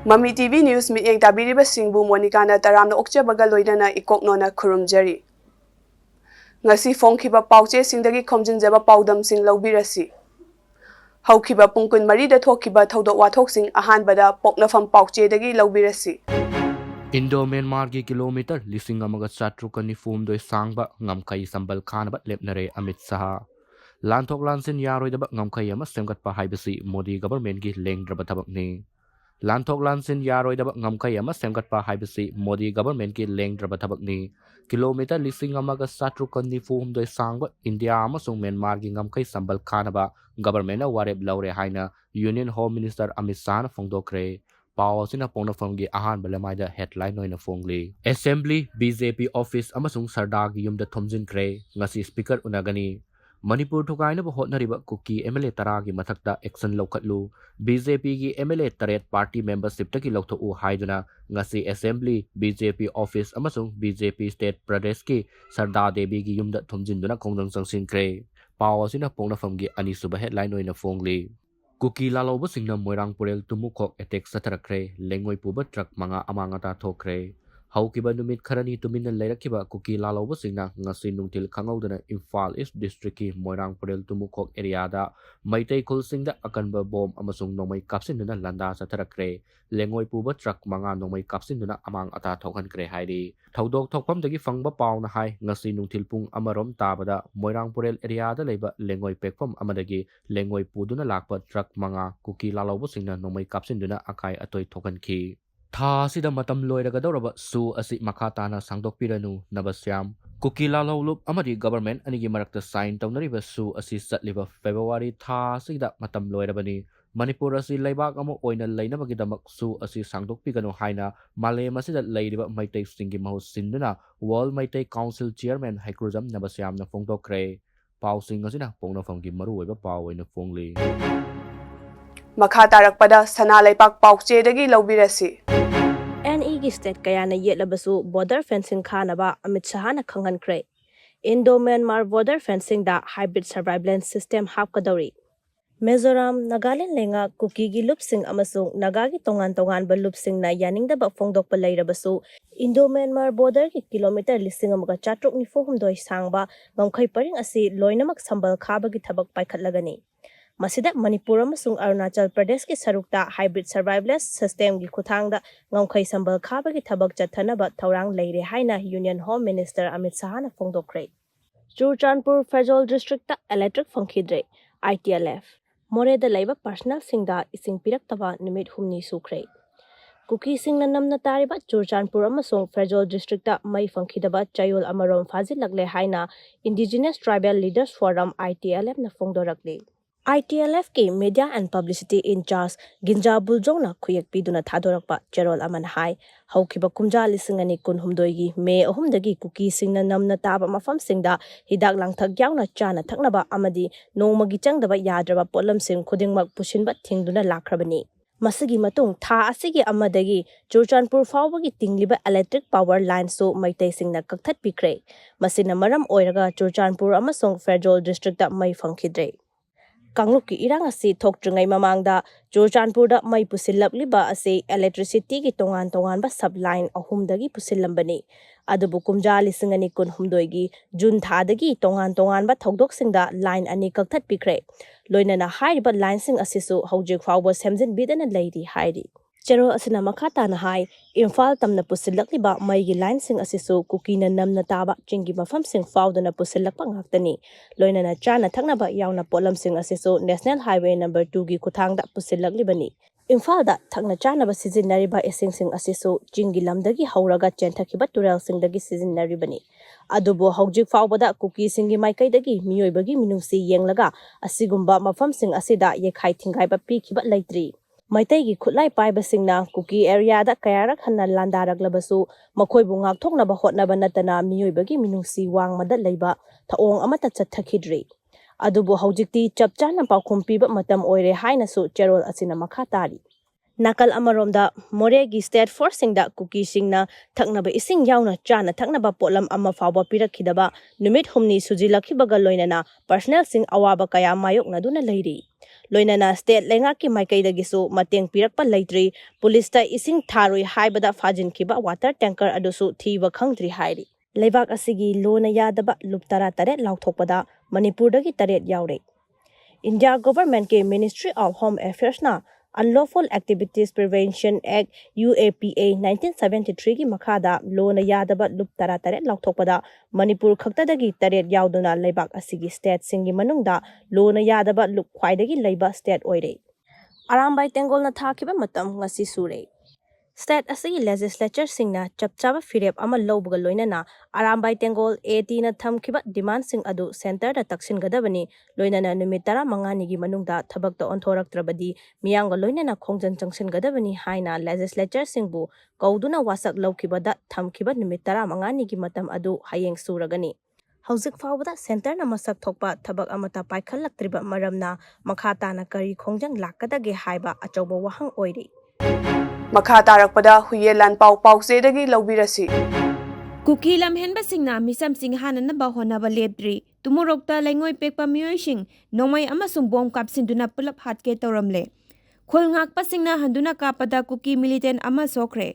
Mami TV News meeting tabiriba singbu Monica taramna okchabaga loidana ikoknona khurumjari. Ngasi phongkhiba pauche singdagi Khomjinba Paodam sing laubirasi. Haukiba pungkun marida thokiba thodok wathok sing ahanbada poknafam pauche dagi laubirasi. Indo-Myanmar ki kilometer lising amaga satrukani fum doi sangba ngamkai sambal khanaba lepnare Amit Saha. Lanthok lansin yaroidaba ngamkai ama semgatpa haibasi Modi government ki lengdraba thabakni. Lanthok lansin yaroidaba ngamkai ama semgatpa haibasi Modi government ki lengdraba thabakni. Kilometer lising amaga satrukani fum doi sangba India amasung Myanmar ki ngamkai sambal khanaba government na wareb laure haina Union Home Minister Amit Saha phongdokre. Paosina Ponafamgi Ahan Balamaida headline oina fongli. Assembly BJP office amasung Sardagi yumda Khomjin Kre ngasi speaker unagani. Manipur thukaina hotnariba kuki MLA taragi mathakta action lokatlu. BJP gi MLA taret party membership taki lokto u haiduna ngasi Assembly BJP office amasung BJP state Pradesh ki Sardar Devi gi yumda Khomjinduna kongdang sangsin Kre. Paosina Ponafamgi anisuba headline oina fongli. Kuki laloba singna moirang purel tumukok attack satarakre lengoi puba truck manga amangata thokre haukiba numit kharani tumin leirakhiba kuki laloba singna ngasi nungtil khangaudana Imphal East district ki moirang purel tumukok area da maitai khul singda akanba bom amasung nomai kapsinuna landa satarakre lengoi puba truck manga nomai kapsinuna amang ata thokankre hairi thodok thokpam dagi fangba pauna hai ngasi nungtil pung amarom tabada moirang purel area da leiba lengoi pekpam amadagi lengoi puduna lakpa truck manga kuki laloba singna nomai kapsinduna akai atoi thokanki tha sida matam loiragadoraba su asi makhatana sangdokpiranu nabasyam kuki lalolup amadi government anigi marakta sign tawnariba su asi satliba February tha sida matam loirabani Manipur asi laibak amo oina lainabagidamak su asi sangdokpiganu haina malem asida leiriba maitai singi mahu sinduna World Maitai Council Chairman Haikrujam nabasyamna phongdokre pausing asina pongnafamgi maruoiba pawoina phongli Makha tarakpada sana laipak pauche dagi laubirasi. NE state kayana yetlabasu border fencing khanaba Amit Saha na khanghankre. Indo-Myanmar border fencing da hybrid surveillance system hapkadori. Mizoram, Nagaland lenga kuki gi lupsing amasung nagagi tongan ba lupsing na yaningdaba phongdokpa leirabasu Indo-Myanmar border ki kilometer lising amaga chatruk ni fohumdoi sangba ngamkhai paring asi loinamak sambal khabagi thabak paikhatlagani. Masida Manipur amasung Arunachal Pradesh ki sarukta hybrid surveillance system gi khuthangda ngamkhai sambal khabagi thabak chathanaba thaurang leire haina Union Home Minister Amit Saha na phongdokre. Churchandpur Federal District ta electric phangkhidre ITLF More da laiba personal singda ising piraktaba nimit humni sukre. Kuki singna namna tariba Churchandpur amasung Federal District ta mai phangkhidaba chayol amarom fazilagle haina Indigenous Tribal Leaders Forum ITLF na phongdorakle. ITLF ki Media and Publicity in Charge Ginja Buljong na khuyak piduna thadorakpa cherol aman hai haukiba kumja lisingani kunhumdoi gi me ahumdagi kuki singna namna taba mafam singda hidak langthak yauna chana thaknaba amadi nongmagi changdaba yadraba polam sing khudingmak pusinba thingduna lakrabani masigi matung tha asigi amadagi Churchandpur fawbagi tingliba electric power line so maitai singna kakthat pikre masina maram oiraga Churchandpur amasung Federal District ta mai phangkhidre Kangluki irang asi thoktrungai mamangda Churchandpur da mai pusillabliba ase electricity gi tongan ba subline ahumdagi pusillambani adubu kumja lisingani kunhumdoi gi June thadagi tongan ba thodoksingda line ani kakthat pikre loinana haiba line sing asisu hojik fawbo semjin bidana leidi hairi Chero asina makata na hai Imphal tamna pusillakliba maigi line sing asisu kukina namna taba chingi mafam sing fawdana pusillakpa ngaktani loinana chana thaknaba yauna polam sing asisu National Highway number 2 gi kuthangda pusillaklibani Imphal da thakna chana ba sijinnariba esing sing asisu chingi lamdagi hauraga chenthakiba turel singdagi sijinnaribani adubo hojik fawbada kuki singi maikaidagi miyoibagi minungsi yenglaga asigumba mafam sing asida yekhai thingaiba pikhiba leitri Maitai gi khutlai paiba singna kuki area da kayarak hanna landaraklabasu makhoibu ngakthoknaba hotnaba natana miyoibagi minungsi wangmada leiba thaong amata chatthakidri adubu hojikti chapchana pakhum piba matam oire haina su cherol asina makhatari nakal amaromda moregi state forcing da kuki singna thaknaba ising yauna chana thaknaba polam ama fawba pirakhidaba numit humni sujilakhibaga loinana personal sing awaba kaya mayok naduna leiri loinana state lengaki maikaidagisu mateng pirakpa leitri police ta ising tharoi haibada fajinkiba water tanker adusu thiba khangdri hairi leibak asigi lona yadaba luptara tare lauthokpada manipurdagi taret yaure India government ke Ministry of Home Affairs na Unlawful Activities Prevention Act UAPA 1973 ki makhada lona yadaba lup tara tare lauthokpada Manipur khaktadagi taret yauduna leibak asigi state singi manungda lona yadaba lup khwaidagi leiba state oire Arambai Tengol na thakiba matam ngasi sure State asigi legislature singna chapchaba firep ama lawbuga loinana Arambai Tengol 18 na thamkiba demand sing adu center da taksin gadabani loinana numit 15 gi manungda thabakta onthoraktrabadi miyangga loinana khongjan jangsin gadabani haina legislature singbu kauduna wasak lawkibada thamkiba numit 15 gi matam adu hayeng suragani Hauzik fawada center na masak thokpa thabak amata paikhalaktriba maramna makhata na kari khongjang lakadage haiba achauba wahang oiri Makha tarakpada huye lan pau pauksedagi lawbirasi. Kuki lamhenba singna misam sing hanana ba honaba lepdri tumurokta lengoi pekpa miyoi sing nomai amasung bom kapsinduna pulap hatke toramle khol ngakpa singna handuna kapada kuki militant ama sokre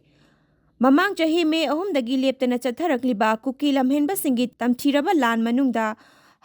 mamang chahi me ahum dagi leptana chatharakliba kuki lamhenba singi tamthiraba lan manungda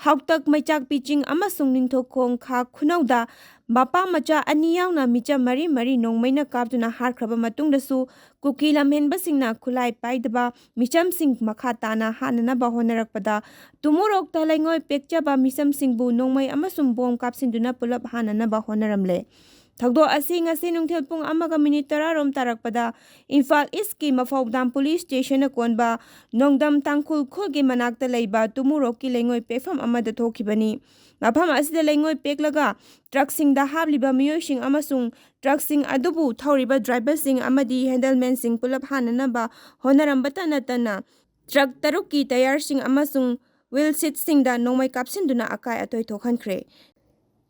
hauktak maichak piching amasung ningthok khong kha khunauda mapa macha aniyawna micha mari mari nongmaina kaptuna harkraba matungdasu kuki lamhenba singna khulai paidaba micham sing makha tana hanana ba honarakpada tumurok talaingoi pekchaba misam singbu nongmai amasung bom kapsinduna pulap hanana ba honaramle Thagdo asi ngasi nungthel pung amaga minute 10 rom tarakpada Imphal East ki Paodam police station na konba nongdam tangkhul khulgi manakta leiba tumurok ki lengoi pefam amada thokibani mafam asida lengoi peklaga truck sing da habliba miyoi sing amasung truck sing adubu thoriba driver sing amadi handleman sing pulap hanana ba honarambata natana truck taruk ki tayar sing amasung wheel seat sing da nongmai kapsinduna akai atoi thokhankhre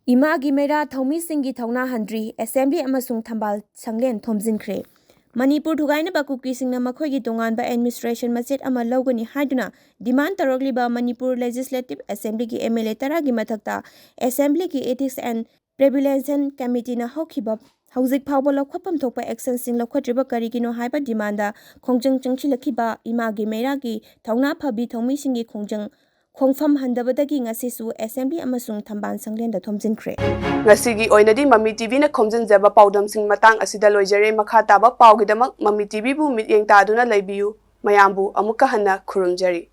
Imagi mera thomi singi thongna handri assembly amasung thambal sanglen thomjinkhre Manipur thugaina bakuki singna makhoi gi tongan ba administration maset ama logani haiduna demand tarogli ba Manipur Legislative Assembly gi MLA tara gi mathakta assembly gi ethics and prevalence committee na hokhiba hauzik phawba lokhapam thokpa action sing lokhatriba karigino haiba demanda khongjang changchilakhiba imagi mera gi thongna phabi thomi singi khongjang Khongfam handabadagi ngasisu assembly amasung thamban sanglenda thomjinkhre Ngasigi oinadi Mami TV na Khomjinba Paodam sing matang asida loijare makha taba pawgidamak Mami TV bu mityeng taduna leibiyu mayambu amuka hanna khurumjari